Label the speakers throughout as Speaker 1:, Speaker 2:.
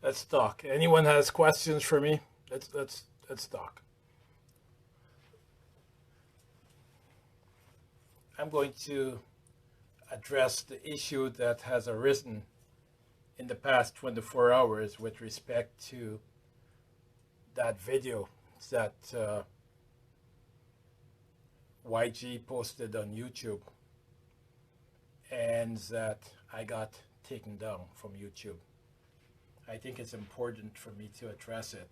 Speaker 1: Let's talk. Anyone has questions for me? Let's talk. I'm going to address the issue that has arisen in the past 24 hours with respect to that video that YG posted on YouTube and that I got taken down from YouTube. I think it's important for me to address it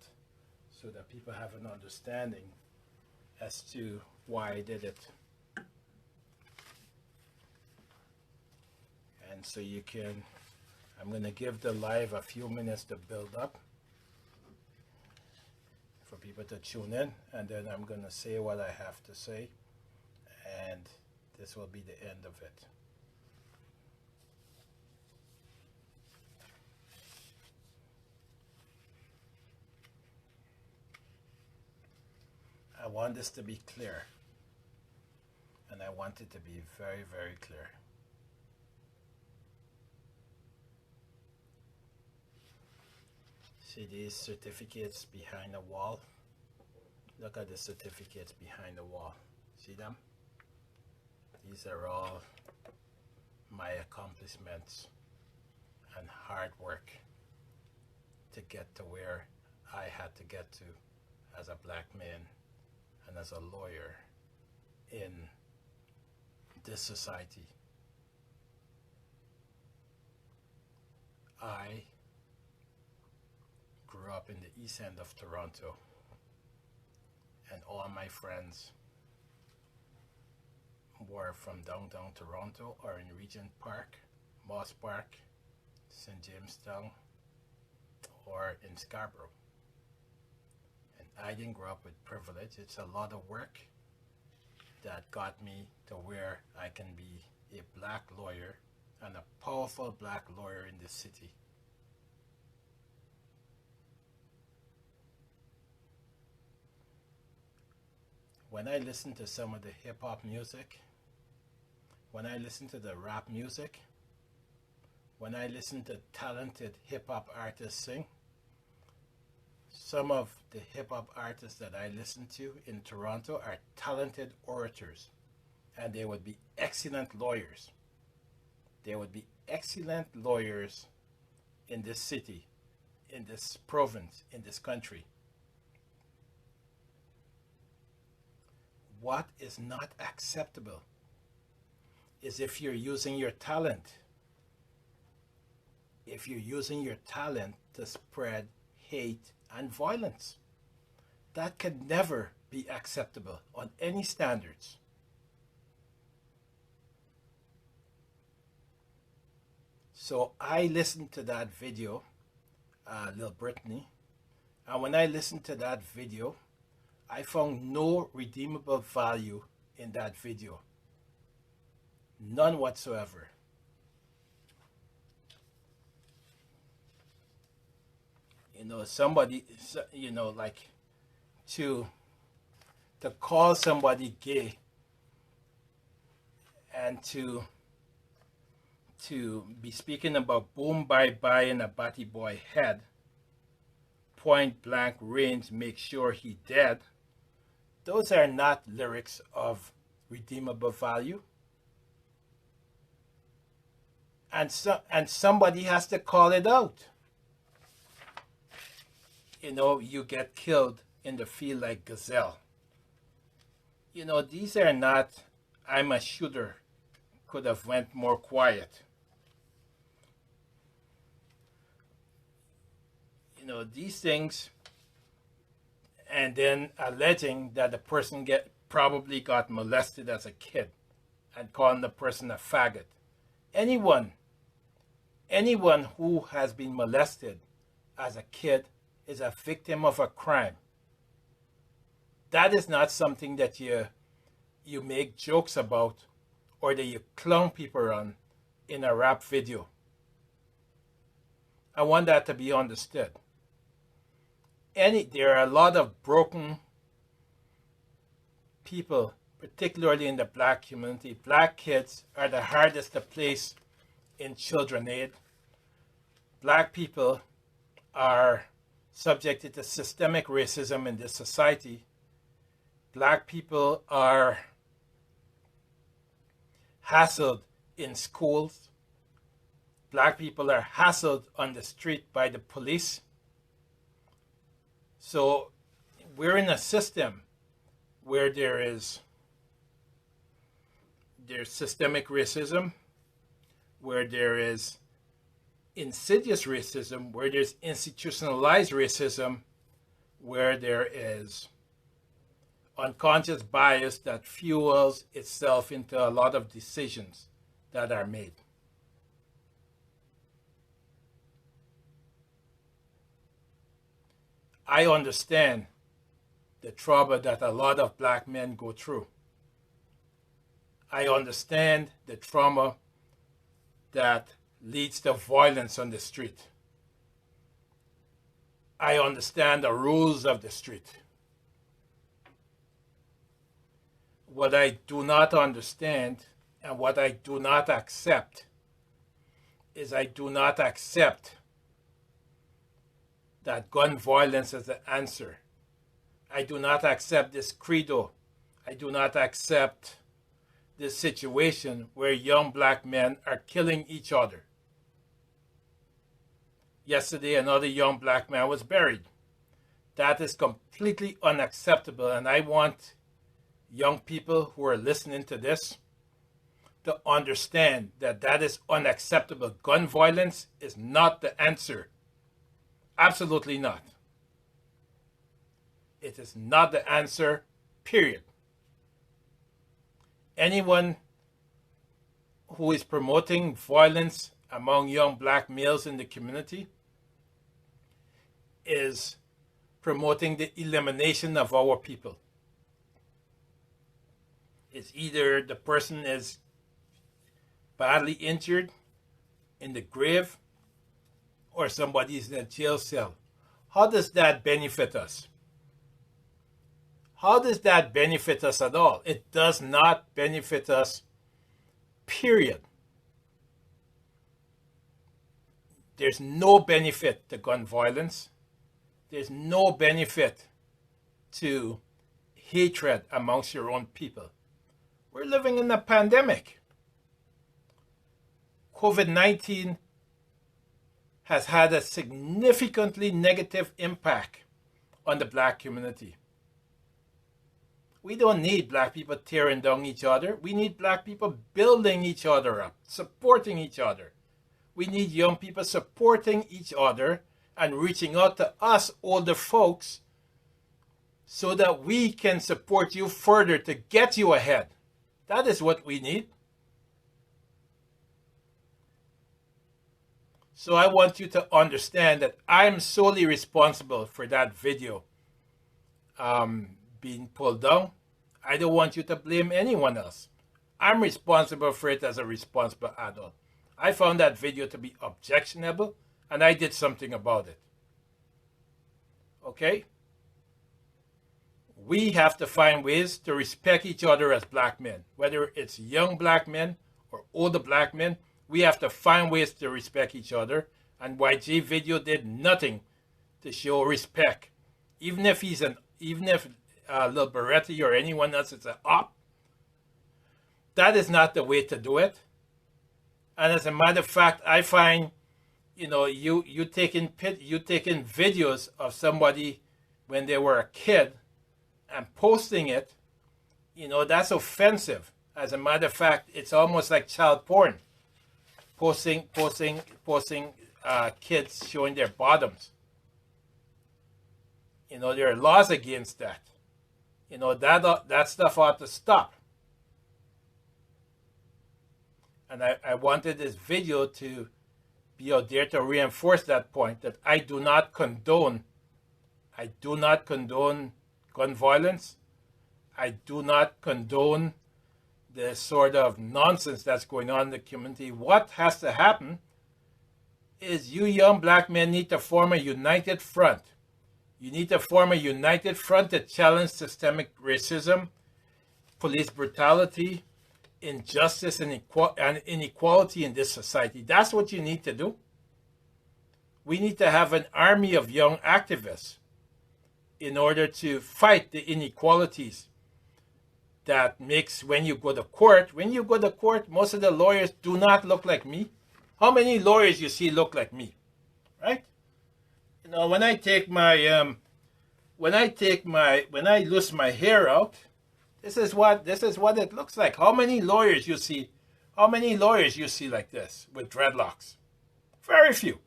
Speaker 1: so that people have an understanding as to why I did it. And so you can, I'm going to give the live a few minutes to build up for people to tune in, and then I'm going to say what I have to say, and this will be the end of it. I want this to be clear, and I want it to be very, very clear. See these certificates behind the wall? Look at the certificates behind the wall. See them? These are all my accomplishments and hard work to get to where I had to get to as a black man and as a lawyer in this society. I grew up in the east end of Toronto, and all my friends were from downtown Toronto or in Regent Park, Moss Park, St. Jamestown, or in Scarborough. And I didn't grow up with privilege. It's a lot of work that got me to where I can be a black lawyer and a powerful black lawyer in this city. When I listen to some of the hip-hop music, when I listen to the rap music, when I listen to talented hip-hop artists sing, some of the hip-hop artists that I listen to in Toronto are talented orators, and they would be excellent lawyers. They would be excellent lawyers in this city, in this province, in this country. What is not acceptable is if you're using your talent. If you're using your talent to spread hate and violence. That can never be acceptable on any standards. So I listened to that video, Lil Brittany, and when I listened to that video, I found no redeemable value in that video. None whatsoever. You know, somebody, you know, like to call somebody gay and to be speaking about boom bye bye in a batty boy head, point blank range, make sure he dead. Those are not lyrics of redeemable value. And somebody has to call it out. You know, you get killed in the field like gazelle. You know, these are not, I'm a shooter, could have went more quiet. You know, these things, and then alleging that the person probably got molested as a kid and calling the person a faggot. Anyone who has been molested as a kid is a victim of a crime. That is not something that you make jokes about or that you clown people on in a rap video. I want that to be understood. There are a lot of broken people, particularly in the black community. Black kids are the hardest to place in children aid. Black people are subjected to systemic racism in this society. Black people are hassled in schools. Black people are hassled on the street by the police. So we're in a system where there's systemic racism, where there is insidious racism, where there's institutionalized racism, where there is unconscious bias that fuels itself into a lot of decisions that are made. I understand the trauma that a lot of black men go through. I understand the trauma that leads to violence on the street. I understand the rules of the street. What I do not understand and what I do not accept is I do not accept that gun violence is the answer. I do not accept this credo. I do not accept this situation where young black men are killing each other. Yesterday, another young black man was buried. That is completely unacceptable, and I want young people who are listening to this to understand that that is unacceptable. Gun violence is not the answer. Absolutely not. It is not the answer, period. Anyone who is promoting violence among young black males in the community is promoting the elimination of our people. It's either the person is badly injured in the grave or somebody is in a jail cell. How does that benefit us? How does that benefit us at all? It does not benefit us, period. There's no benefit to gun violence. There's no benefit to hatred amongst your own people. We're living in a pandemic. COVID-19 has had a significantly negative impact on the black community. We don't need black people tearing down each other. We need black people building each other up, supporting each other. We need young people supporting each other and reaching out to us older folks so that we can support you further to get you ahead. That is what we need. So I want you to understand that I'm solely responsible for that video being pulled down. I don't want you to blame anyone else. I'm responsible for it as a responsible adult. I found that video to be objectionable, and I did something about it. Okay? We have to find ways to respect each other as black men. Whether it's young black men or older black men, we have to find ways to respect each other. And YG video did nothing to show respect. Even if Lil Beretti or anyone else is an op, that is not the way to do it. And as a matter of fact, I find, you taking videos of somebody when they were a kid and posting it, that's offensive. As a matter of fact, it's almost like child porn. Posting kids showing their bottoms. There are laws against that. That stuff ought to stop. And I wanted this video to be out there to reinforce that point, that I do not condone gun violence. I do not condone the sort of nonsense that's going on in the community. What has to happen is you young black men need to form a united front. You need to form a united front to challenge systemic racism, police brutality, injustice, and inequality in this society. That's what you need to do. We need to have an army of young activists in order to fight the inequalities that makes when you go to court. When you go to court, most of the lawyers do not look like me. How many lawyers you see look like me, right? You know, when I lose my hair out, this is what it looks like. How many lawyers you see? How many lawyers you see like this with dreadlocks? Very few.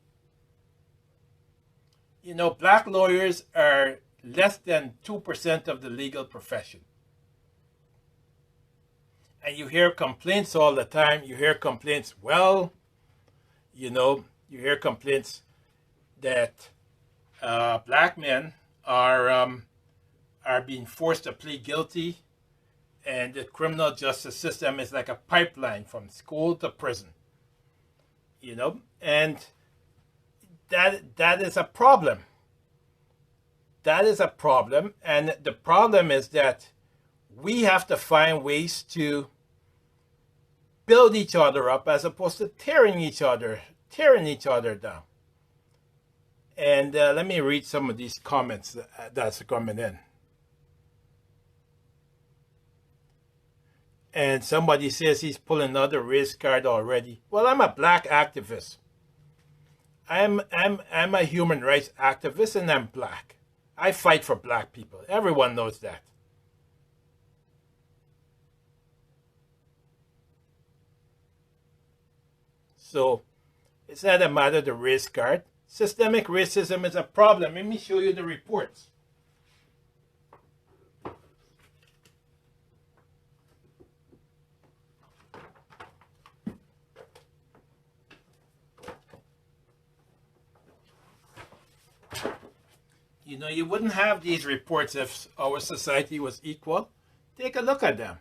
Speaker 1: You know, black lawyers are less than 2% of the legal profession. And you hear complaints all the time. You hear complaints, you hear complaints that black men are being forced to plead guilty, and the criminal justice system is like a pipeline from school to prison. You know, and that is a problem. That is a problem, and the problem is that we have to find ways to build each other up as opposed to tearing each other down. And let me read some of these comments that's coming in. And somebody says he's pulling another race card already. Well, I'm a black activist. I'm a human rights activist, and I'm black. I fight for black people. Everyone knows that. So it's not a matter of the race card. Systemic racism is a problem. Let me show you the reports. You know, you wouldn't have these reports if our society was equal. Take a look at them.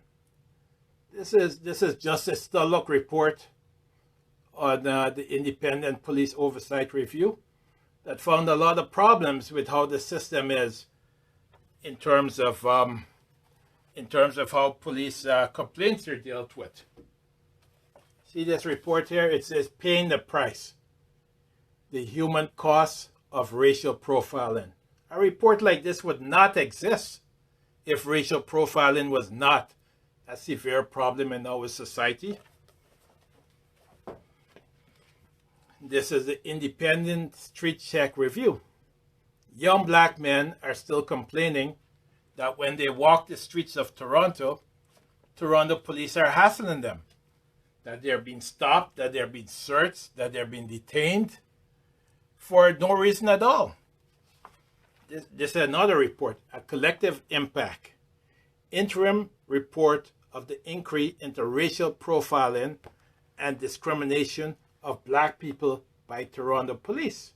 Speaker 1: This is just a Stullock report on the Independent Police Oversight Review that found a lot of problems with how the system is in terms of how police complaints are dealt with. See this report here? It says paying the price, the human cost of racial profiling. A report like this would not exist if racial profiling was not a severe problem in our society. This is the Independent Street Check Review. Young black men are still complaining that when they walk the streets of Toronto, Toronto police are hassling them, that they're being stopped, that they're being searched, that they're being detained for no reason at all. This is another report, a collective impact. Interim report of the inquiry into racial profiling and discrimination of black people by Toronto police.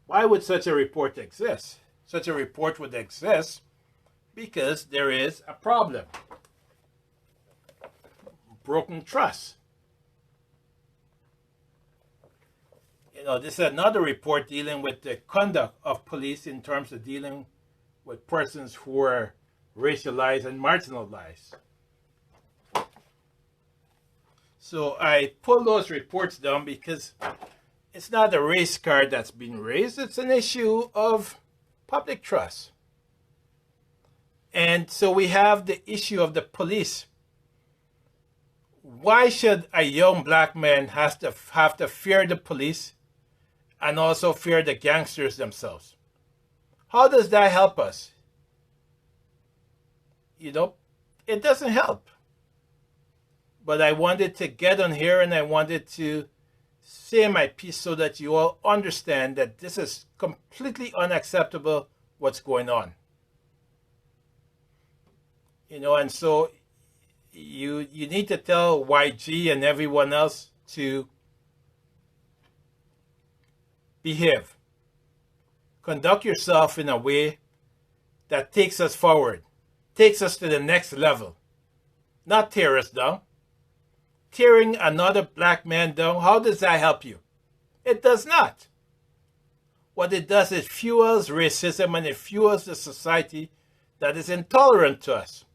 Speaker 1: Why would such a report exist? Such a report would exist because there is a problem. Broken trust. You know, this is another report dealing with the conduct of police in terms of dealing with persons who are racialized and marginalized. So I pull those reports down because it's not a race card that's been raised. It's an issue of public trust. And so we have the issue of the police. Why should a young black man have to fear the police and also fear the gangsters themselves? How does that help us? You know, it doesn't help. But I wanted to get on here and I wanted to say my piece so that you all understand that this is completely unacceptable what's going on. You know, and so you need to tell YG and everyone else to behave. Conduct yourself in a way that takes us forward, takes us to the next level, not tear us down. Tearing another black man down, how does that help you? It does not. What it does is fuels racism, and it fuels the society that is intolerant to us.